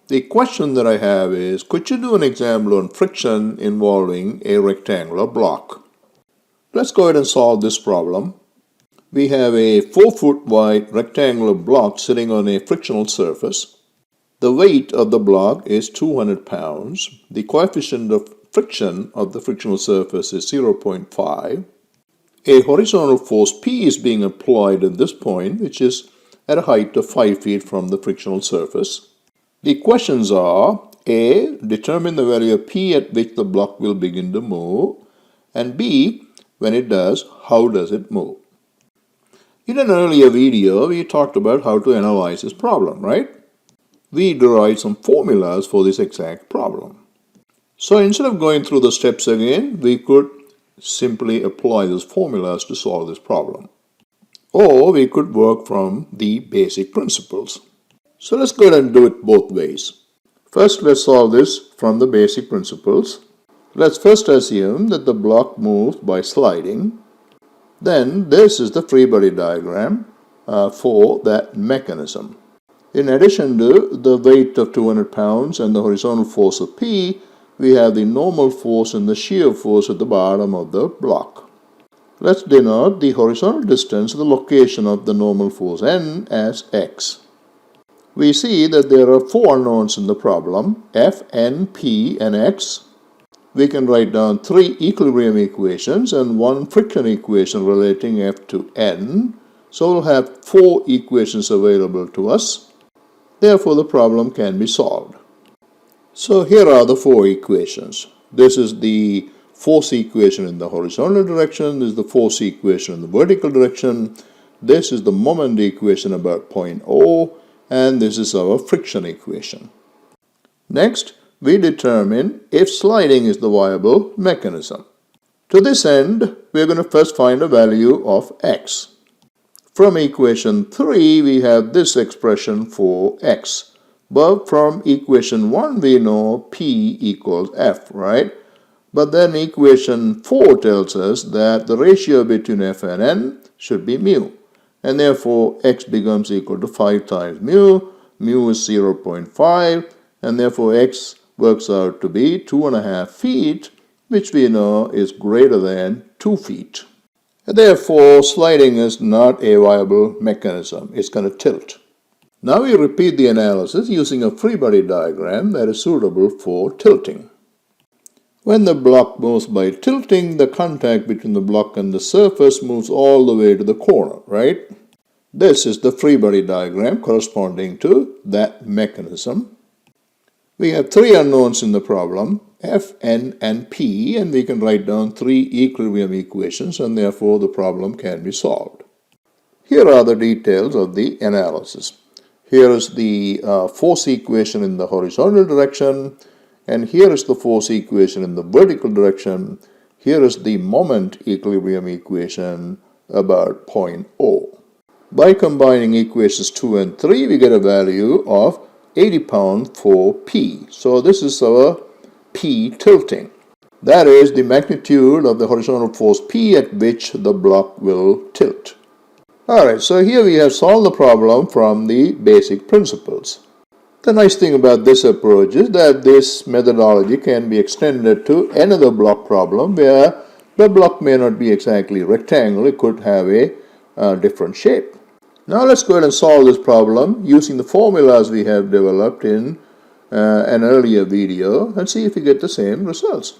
The question that I have is, could you do an example on friction involving a rectangular block? Let's go ahead and solve this problem. We have a 4-foot wide rectangular block sitting on a frictional surface. The weight of the block is 200 pounds. The coefficient of friction of the frictional surface is 0.5. A horizontal force P is being applied at this point, which is at a height of 5 feet from the frictional surface. The questions are: A. Determine the value of P at which the block will begin to move, and B. When it does, how does it move? In an earlier video, we talked about how to analyze this problem, right? We derived some formulas for this exact problem. So instead of going through the steps again, we could simply apply those formulas to solve this problem. Or we could work from the basic principles. So let's go ahead and do it both ways. First, let's solve this from the basic principles. Let's first assume that the block moves by sliding. Then this is the free body diagram for that mechanism. In addition to the weight of 200 pounds and the horizontal force of P, we have the normal force and the shear force at the bottom of the block. Let's denote the horizontal distance, the location of the normal force N, as x. We see that there are 4 unknowns in the problem, F, N, P, and x. We can write down 3 equilibrium equations and 1 friction equation relating F to N. So we'll have 4 equations available to us. Therefore, the problem can be solved. So here are the 4 equations. This is the force equation in the horizontal direction. This is the force equation in the vertical direction. This is the moment equation about point O. And this is our friction equation. Next, we determine if sliding is the viable mechanism. To this end, we are going to first find a value of x. From equation 3, we have this expression for x. But from equation 1, we know P equals F, right? But then equation 4 tells us that the ratio between F and N should be mu. And therefore, x becomes equal to 5 times mu. Mu is 0.5. And therefore, x works out to be 2.5 feet, which we know is greater than 2 feet. And therefore, sliding is not a viable mechanism. It's going to tilt. Now we repeat the analysis using a free body diagram that is suitable for tilting. When the block moves by tilting, the contact between the block and the surface moves all the way to the corner, right? This is the free body diagram corresponding to that mechanism. We have 3 unknowns in the problem, F, N, and P, and we can write down 3 equilibrium equations, and therefore the problem can be solved. Here are the details of the analysis. Here is the force equation in the horizontal direction, and here is the force equation in the vertical direction. Here is the moment equilibrium equation about point O. By combining equations 2 and 3, we get a value of 80 pounds for P. So this is our P tilting. That is the magnitude of the horizontal force P at which the block will tilt. Alright, so here we have solved the problem from the basic principles. The nice thing about this approach is that this methodology can be extended to another block problem where the block may not be exactly rectangular, it could have a different shape. Now let's go ahead and solve this problem using the formulas we have developed in an earlier video and see if we get the same results.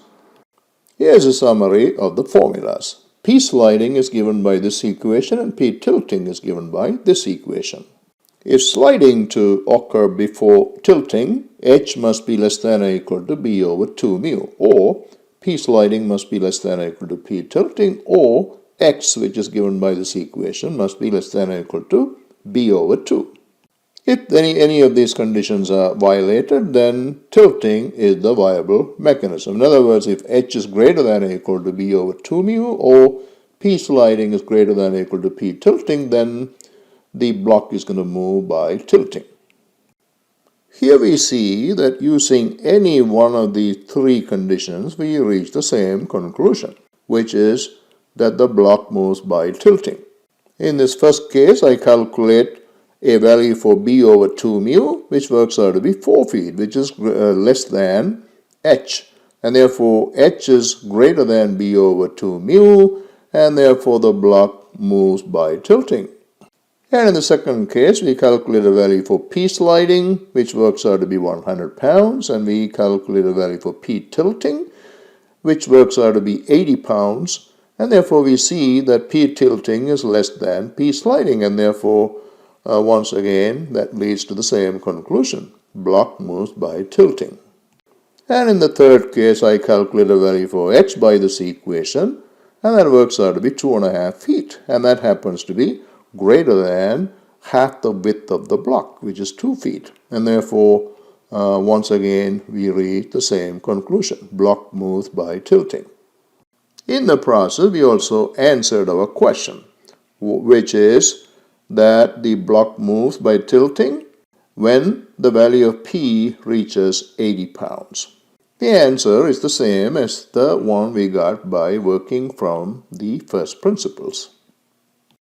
Here's a summary of the formulas. P sliding is given by this equation and P tilting is given by this equation. If sliding to occur before tilting, H must be less than or equal to B over 2 mu, or P sliding must be less than or equal to P tilting, or X, which is given by this equation, must be less than or equal to B over 2. If any of these conditions are violated, then tilting is the viable mechanism. In other words, if H is greater than or equal to B over 2 mu, or P sliding is greater than or equal to P tilting, then the block is going to move by tilting. Here we see that using any one of these 3 conditions, we reach the same conclusion, which is that the block moves by tilting. In this first case, I calculate a value for b over 2 mu, which works out to be 4 feet, which is less than h. And therefore, h is greater than b over 2 mu, and therefore the block moves by tilting. And in the second case, we calculate a value for p sliding, which works out to be 100 pounds, and we calculate a value for p tilting, which works out to be 80 pounds, and therefore we see that p tilting is less than p sliding, and therefore once again that leads to the same conclusion. Block moves by tilting. And in the third case, I calculate a value for h by this equation, and that works out to be 2.5 feet, and that happens to be greater than half the width of the block, which is 2 feet, and therefore once again we reach the same conclusion. Block moves by tilting. In the process, we also answered our question, which is that the block moves by tilting when the value of p reaches 80 pounds. The answer is the same as the one we got by working from the first principles.